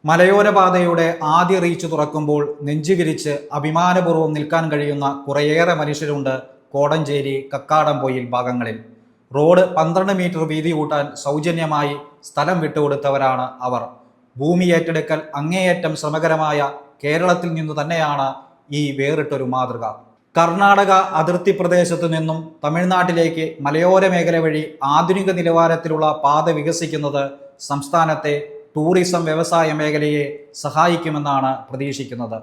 മലയോരപാതയുടെ ആദ്യ റീച്ച് തുറക്കുമ്പോൾ നെഞ്ചുകിരിച്ച് അഭിമാനപൂർവ്വം നിൽക്കാൻ കഴിയുന്ന കുറേയേറെ മനുഷ്യരുണ്ട് കോടഞ്ചേരി കക്കാടംപൊയിൽ ഭാഗങ്ങളിൽ. റോഡ് 12 മീറ്റർ വീതി കൂട്ടാൻ സൗജന്യമായി സ്ഥലം വിട്ടുകൊടുത്തവരാണ് അവർ. ഭൂമി ഏറ്റെടുക്കൽ അങ്ങേയറ്റം ശ്രമകരമായ കേരളത്തിൽ നിന്നു തന്നെയാണ് ഈ വേറിട്ടൊരു മാതൃക. കർണാടക അതിർത്തി പ്രദേശത്തു നിന്നും തമിഴ്നാട്ടിലേക്ക് മലയോര മേഖല വഴി ആധുനിക നിലവാരത്തിലുള്ള പാത വികസിക്കുന്നത് സംസ്ഥാനത്തെ ടൂറിസം വ്യവസായ മേഖലയെ സഹായിക്കുമെന്നാണ് പ്രതീക്ഷിക്കുന്നത്.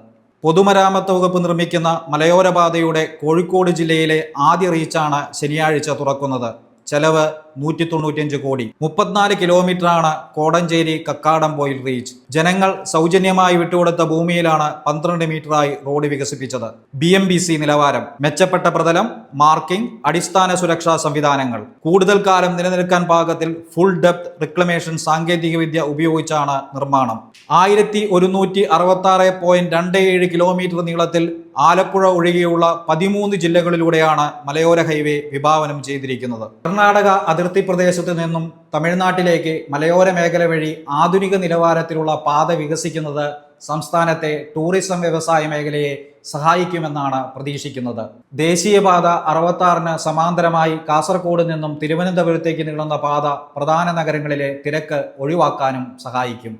പൊതുമരാമത്ത് വകുപ്പ് നിർമ്മിക്കുന്ന മലയോര പാതയുടെ കോഴിക്കോട് ജില്ലയിലെ ആദ്യ റീച്ചാണ് ശനിയാഴ്ച തുറക്കുന്നത്. ചെലവ് 195 കോടി. 34 കിലോമീറ്ററാണ് കോടഞ്ചേരി കക്കാടംപൊയിൽ റീച്ച്. ജനങ്ങൾ സൗജന്യമായി വിട്ടുകൊടുത്ത ഭൂമിയിലാണ് 12 മീറ്ററായി റോഡ് വികസിപ്പിച്ചത്. BMBC നിലവാരം, മെച്ചപ്പെട്ട പ്രതലം, മാർക്കിംഗ്, അടിസ്ഥാന സുരക്ഷാ സംവിധാനങ്ങൾ. കൂടുതൽ കാലം നിലനിൽക്കാൻ പാകത്തിൽ ഫുൾ ഡെപ്ത് റിക്ലമേഷൻ സാങ്കേതികവിദ്യ ഉപയോഗിച്ചാണ് നിർമ്മാണം. 1166.27 കിലോമീറ്റർ നീളത്തിൽ ആലപ്പുഴ ഒഴികെയുള്ള 13 ജില്ലകളിലൂടെയാണ് മലയോര ഹൈവേ വിഭാവനം ചെയ്തിരിക്കുന്നത്. കർണാടക അതിർത്തി പ്രദേശത്ത് നിന്നും തമിഴ്നാട്ടിലേക്ക് മലയോര മേഖല വഴി ആധുനിക നിലവാരത്തിലുള്ള പാത വികസിക്കുന്നത് സംസ്ഥാനത്തെ ടൂറിസം വ്യവസായ മേഖലയെ സഹായിക്കുമെന്നാണ് പ്രതീക്ഷിക്കുന്നത്. ദേശീയപാത 66 സമാന്തരമായി കാസർഗോഡ് നിന്നും തിരുവനന്തപുരത്തേക്ക് നീളുന്ന പാത പ്രധാന നഗരങ്ങളിലെ തിരക്ക് ഒഴിവാക്കാനും സഹായിക്കും.